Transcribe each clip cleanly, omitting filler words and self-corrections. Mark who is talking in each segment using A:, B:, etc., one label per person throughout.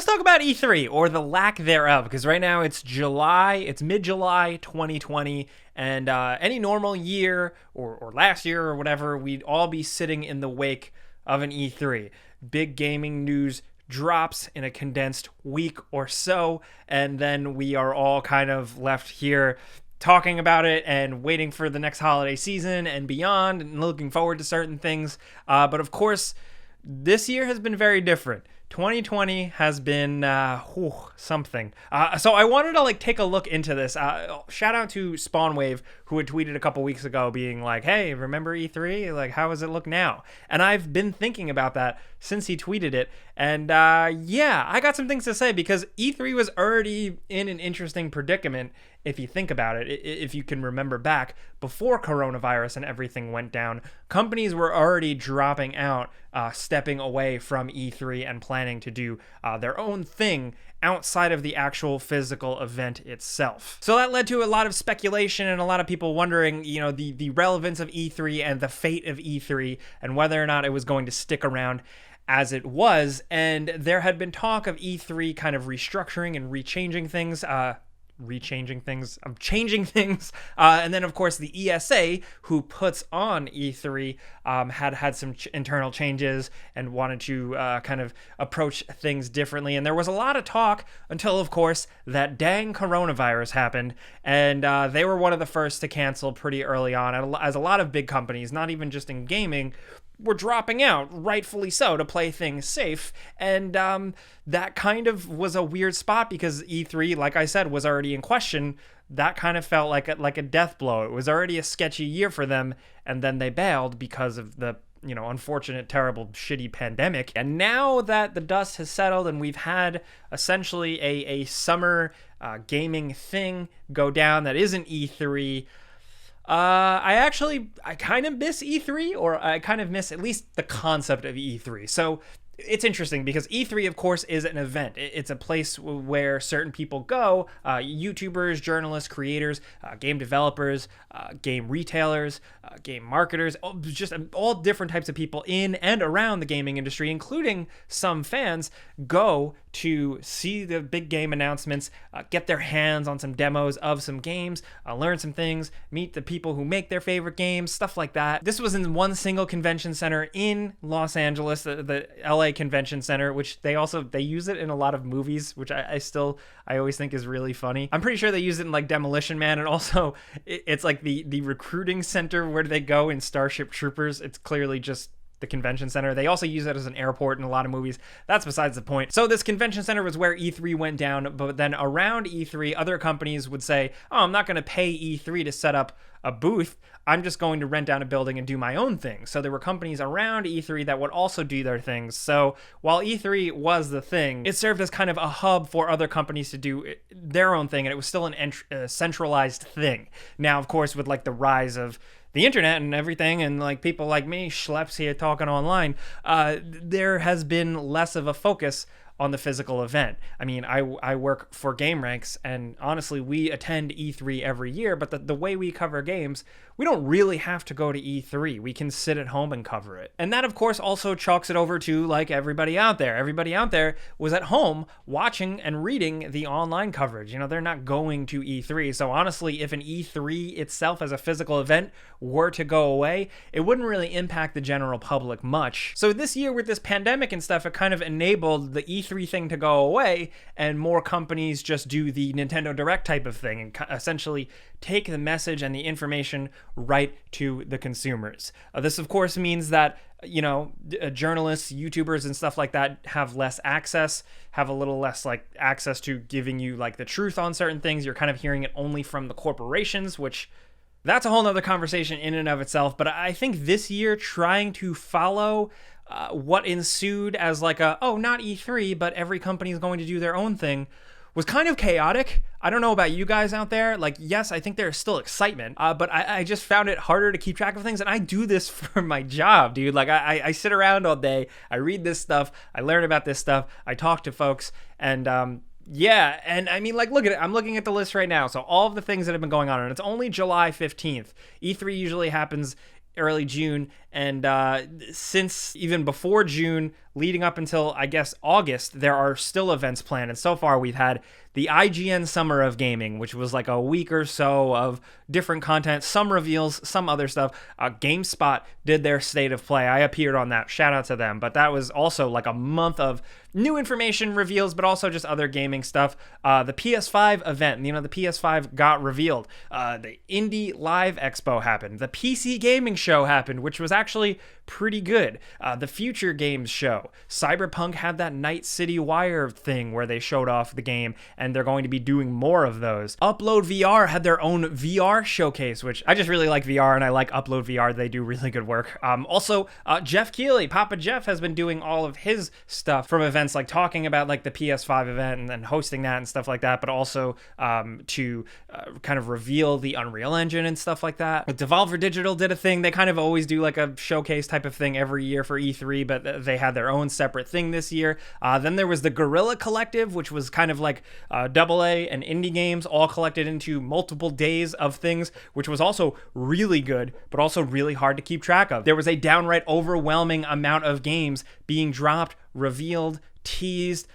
A: Let's talk about E3 or the lack thereof, because right now it's mid-July 2020, and any normal year or last year or whatever, we'd all be sitting in the wake of an E3. Big gaming news drops in a condensed week or so, and then we are all kind of left here talking about it and waiting for the next holiday season and beyond and looking forward to certain things. But of course, this year has been very different. 2020 has been something. So I wanted to take a look into this. Shout out to Spawnwave, who had tweeted a couple weeks ago being like, hey, remember E3? Like, how does it look now? And I've been thinking about that since he tweeted it. And yeah, I got some things to say because E3 was already in an interesting predicament if you think about it. If you can remember back before coronavirus and everything went down, companies were already dropping out, stepping away from E3 and planning to do their own thing outside of the actual physical event itself. So that led to a lot of speculation and a lot of people wondering, the relevance of E3 and the fate of E3 and whether or not it was going to stick around as it was. And there had been talk of E3 kind of restructuring and changing things. And then, of course, the ESA, who puts on E3, had some internal changes and wanted to kind of approach things differently. And there was a lot of talk until, of course, that dang coronavirus happened. And they were one of the first to cancel pretty early on, as a lot of big companies, not even just in gaming, were dropping out, rightfully so, to play things safe. And that kind of was a weird spot because E3, like I said, was already in question. That kind of felt like a death blow. It was already a sketchy year for them, and then they bailed because of the unfortunate, terrible, shitty pandemic. And now that the dust has settled and we've had essentially a summer gaming thing go down that isn't E3, I kind of miss E3, or I kind of miss at least the concept of E3. So it's interesting because E3, of course, is an event. It's a place where certain people go, YouTubers, journalists, creators, game developers, game retailers, game marketers, just all different types of people in and around the gaming industry, including some fans, go to see the big game announcements, get their hands on some demos of some games, learn some things, meet the people who make their favorite games, stuff like that. This was in one single convention center in Los Angeles, the LA Convention Center, which they use it in a lot of movies, which I always think is really funny. I'm pretty sure they use it in like Demolition Man, and also it's like the recruiting center where they go in Starship Troopers. It's clearly just the convention center. They also use it as an airport in a lot of movies. That's besides the point. So this convention center was where E3 went down, but then around E3, other companies would say, oh, I'm not going to pay E3 to set up a booth. I'm just going to rent down a building and do my own thing. So there were companies around E3 that would also do their things. So while E3 was the thing, it served as kind of a hub for other companies to do their own thing, and it was still a centralized thing. Now, of course, with like the rise of the internet and everything, and like people like me, schleps here talking online, there has been less of a focus on the physical event. I mean, I work for Game Ranks, and honestly, we attend E3 every year, but the way we cover games, we don't really have to go to E3. We can sit at home and cover it. And that, of course, also chalks it over to like everybody out there. Everybody out there was at home watching and reading the online coverage. They're not going to E3. So honestly, if an E3 itself as a physical event were to go away, it wouldn't really impact the general public much. So this year with this pandemic and stuff, it kind of enabled the E3 thing to go away, and more companies just do the Nintendo Direct type of thing and essentially take the message and the information right to the consumers. This, of course, means that journalists, YouTubers, and stuff like that have less access, have a little less access to giving you the truth on certain things. You're kind of hearing it only from the corporations, which that's a whole nother conversation in and of itself. But I think this year, trying to follow what ensued as not E3, but every company is going to do their own thing, was kind of chaotic. I don't know about you guys out there. Yes, I think there's still excitement, but I just found it harder to keep track of things. And I do this for my job, dude. I sit around all day. I read this stuff. I learn about this stuff. I talk to folks. And yeah, and I mean, look at it. I'm looking at the list right now. So all of the things that have been going on, and it's only July 15th. E3 usually happens early June, and since even before June, leading up until I guess August, there are still events planned. And so far, we've had the IGN Summer of Gaming, which was like a week or so of different content, some reveals, some other stuff. GameSpot did their State of Play. I appeared on that. Shout out to them. But that was also like a month of new information reveals, but also just other gaming stuff. The PS5 event, the PS5 got revealed. The Indie Live Expo happened. The PC Gaming Show happened, which was actually pretty good. The Future Games Show. Cyberpunk had that Night City Wire thing where they showed off the game, and they're going to be doing more of those. Upload VR had their own VR showcase, which I just really like VR, and I like Upload VR. They do really good work. Also, Jeff Keighley, Papa Jeff, has been doing all of his stuff from events, like talking about like the PS5 event and then hosting that and stuff like that, but also to kind of reveal the Unreal Engine and stuff like that. Devolver Digital did a thing. They kind of always do like a showcase type of thing every year for E3, but they had their own separate thing this year. Then there was the Guerrilla Collective, which was kind of like AA and indie games all collected into multiple days of things, which was also really good, but also really hard to keep track of. There was a downright overwhelming amount of games being dropped, revealed, teased,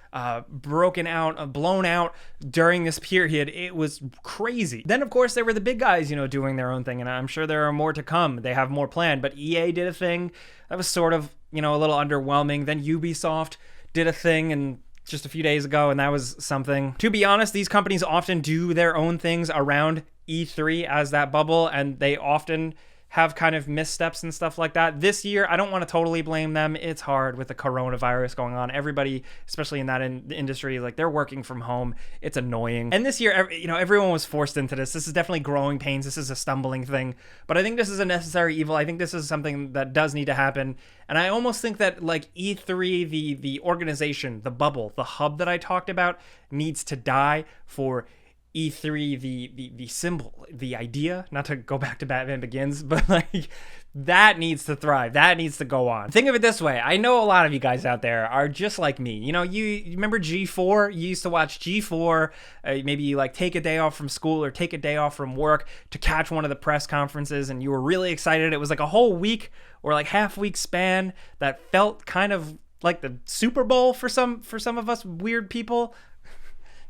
A: broken out, blown out during this period. It was crazy. Then, of course, there were the big guys, doing their own thing, and I'm sure there are more to come. They have more planned, but EA did a thing that was sort of, a little underwhelming. Then Ubisoft did a thing, and just a few days ago, and that was something. To be honest, these companies often do their own things around E3 as that bubble, and they often have kind of missteps and stuff like that. This year, I don't want to totally blame them. It's hard with the coronavirus going on. Everybody, especially in that industry, like they're working from home. It's annoying. And this year, everyone was forced into this. This is definitely growing pains. This is a stumbling thing. But I think this is a necessary evil. I think this is something that does need to happen. And I almost think that like E3, the organization, the bubble, the hub that I talked about needs to die for E3, the symbol, the idea, not to go back to Batman Begins, but like that needs to thrive. That needs to go on. Think of it this way. I know a lot of you guys out there are just like me. You remember G4? You used to watch G4. Maybe you like take a day off from school or take a day off from work to catch one of the press conferences, and you were really excited. It was like a whole week or like half week span that felt kind of like the Super Bowl for some of us weird people.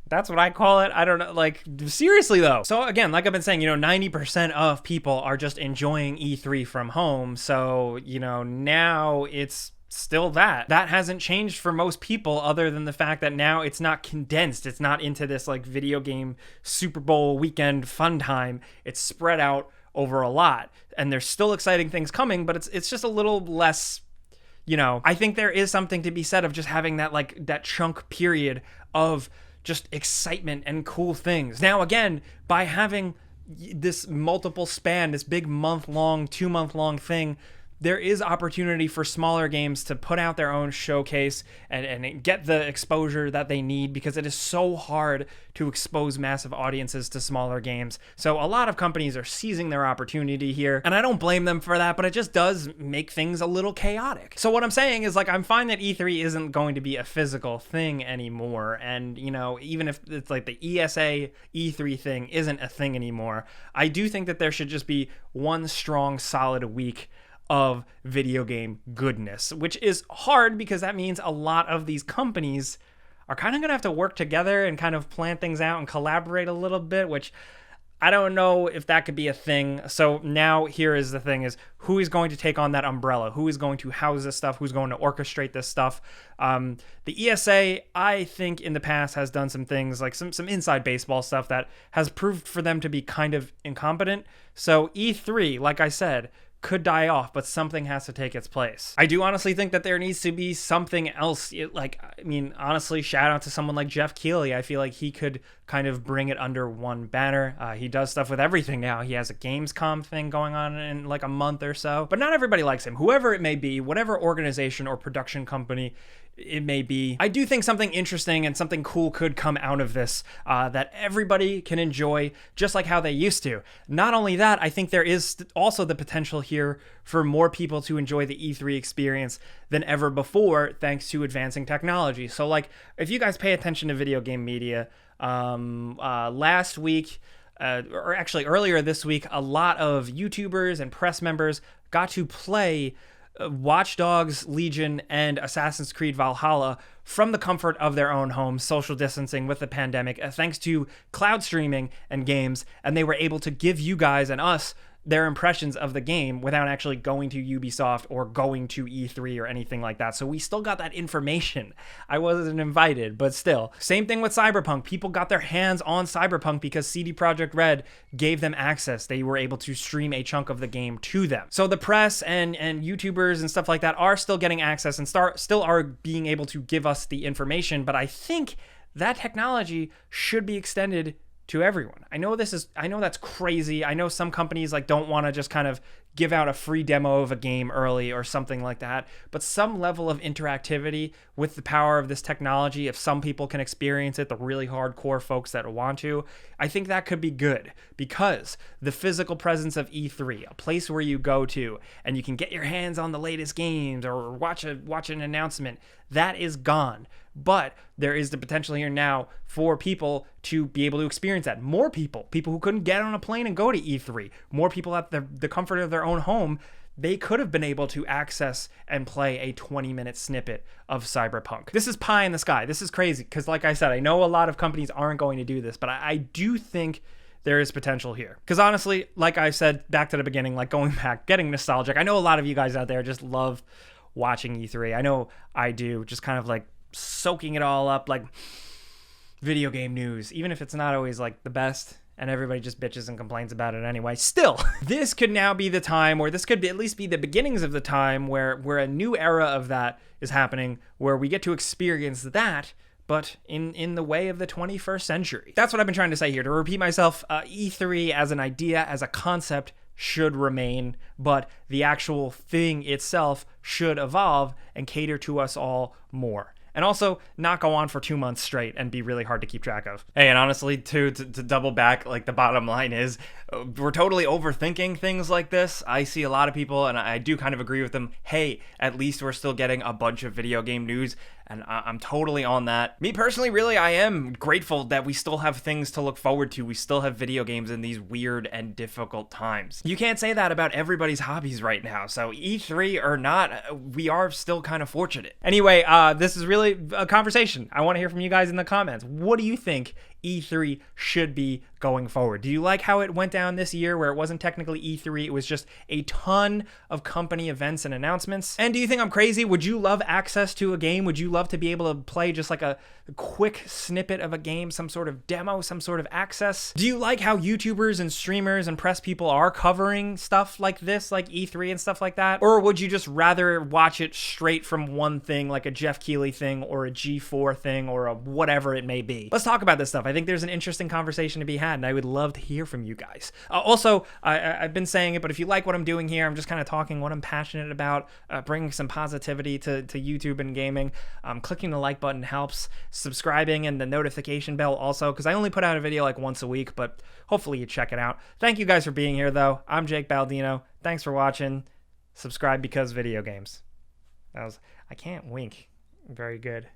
A: That's what I call it. I don't know. Like, seriously, though. So, again, like I've been saying, 90% of people are just enjoying E3 from home. So, now it's still that. That hasn't changed for most people other than the fact that now it's not condensed. It's not into this, like, video game Super Bowl weekend fun time. It's spread out over a lot. And there's still exciting things coming, but it's just a little less, I think there is something to be said of just having that, like, that chunk period of just excitement and cool things. Now, again, by having this multiple span, this big month-long, 2-month-long thing, there is opportunity for smaller games to put out their own showcase and get the exposure that they need, because it is so hard to expose massive audiences to smaller games. So a lot of companies are seizing their opportunity here, and I don't blame them for that, but it just does make things a little chaotic. So what I'm saying is, like, I'm fine that E3 isn't going to be a physical thing anymore, and, even if it's like the ESA E3 thing isn't a thing anymore, I do think that there should just be one strong, solid week of video game goodness, which is hard because that means a lot of these companies are kind of going to have to work together and kind of plan things out and collaborate a little bit, which I don't know if that could be a thing. So now here is the thing, is who is going to take on that umbrella? Who is going to house this stuff? Who's going to orchestrate this stuff? The ESA, I think in the past has done some things like some inside baseball stuff that has proved for them to be kind of incompetent. So E3, like I said, could die off, but something has to take its place. I do honestly think that there needs to be something else. Honestly, shout out to someone like Jeff Keighley. I feel like he could kind of bring it under one banner. He does stuff with everything now. He has a Gamescom thing going on in like a month or so, but not everybody likes him. Whoever it may be, whatever organization or production company it may be, I do think something interesting and something cool could come out of this that everybody can enjoy just like how they used to. Not only that, I think there is also the potential here for more people to enjoy the E3 experience than ever before, thanks to advancing technology. So like, if you guys pay attention to video game media, last week, or actually earlier this week, a lot of YouTubers and press members got to play Watch Dogs Legion and Assassin's Creed Valhalla from the comfort of their own homes, social distancing with the pandemic, thanks to cloud streaming and games, and they were able to give you guys and us their impressions of the game without actually going to Ubisoft or going to E3 or anything like that. So we still got that information. I wasn't invited, but still. Same thing with Cyberpunk. People got their hands on Cyberpunk because CD Projekt Red gave them access. They were able to stream a chunk of the game to them. So the press and YouTubers and stuff like that are still getting access and still are being able to give us the information, but I think that technology should be extended to everyone. I know that's crazy. I know some companies like don't want to just kind of give out a free demo of a game early or something like that, but some level of interactivity with the power of this technology, if some people can experience it, the really hardcore folks that want to, I think that could be good, because the physical presence of E3, a place where you go to and you can get your hands on the latest games or watch an announcement, that is gone. But there is the potential here now for people to be able to experience that. More people who couldn't get on a plane and go to E3, more people at the comfort of their own home, they could have been able to access and play a 20-minute snippet of Cyberpunk. This is pie in the sky. This is crazy because, like I said, I know a lot of companies aren't going to do this, but I do think there is potential here. Because honestly, like I said, back to the beginning, like going back, getting nostalgic. I know a lot of you guys out there just love watching E3. I know I do, just kind of like soaking it all up, like video game news, even if it's not always like the best and everybody just bitches and complains about it anyway. Still, this could now be the time, or this could be, at least be the beginnings of the time where a new era of that is happening, where we get to experience that, but in the way of the 21st century. That's what I've been trying to say here. To repeat myself, E3 as an idea, as a concept, should remain, but the actual thing itself should evolve and cater to us all more. And also not go on for 2 months straight and be really hard to keep track of. Hey, and honestly, to double back, like the bottom line is, we're totally overthinking things like this. I see a lot of people, and I do kind of agree with them, hey, at least we're still getting a bunch of video game news, and I'm totally on that. Me personally, really, I am grateful that we still have things to look forward to. We still have video games in these weird and difficult times. You can't say that about everybody's hobbies right now, so E3 or not, we are still kind of fortunate. Anyway, this is really a conversation. I want to hear from you guys in the comments. What do you think E3 should be going forward? Do you like how it went down this year, where it wasn't technically E3, it was just a ton of company events and announcements? And do you think I'm crazy? Would you love access to a game? Would you love to be able to play just like a quick snippet of a game, some sort of demo, some sort of access? Do you like how YouTubers and streamers and press people are covering stuff like this, like E3 and stuff like that? Or would you just rather watch it straight from one thing, like a Jeff Keighley thing or a G4 thing or a whatever it may be? Let's talk about this stuff. I think there's an interesting conversation to be had, and I would love to hear from you guys. Also, I've been saying it, but if you like what I'm doing here, I'm just kind of talking what I'm passionate about, bringing some positivity to YouTube and gaming. Clicking the like button helps. Subscribing and the notification bell also, because I only put out a video like once a week, but hopefully you check it out. Thank you guys for being here, though. I'm Jake Baldino. Thanks for watching. Subscribe because video games. I can't wink very good.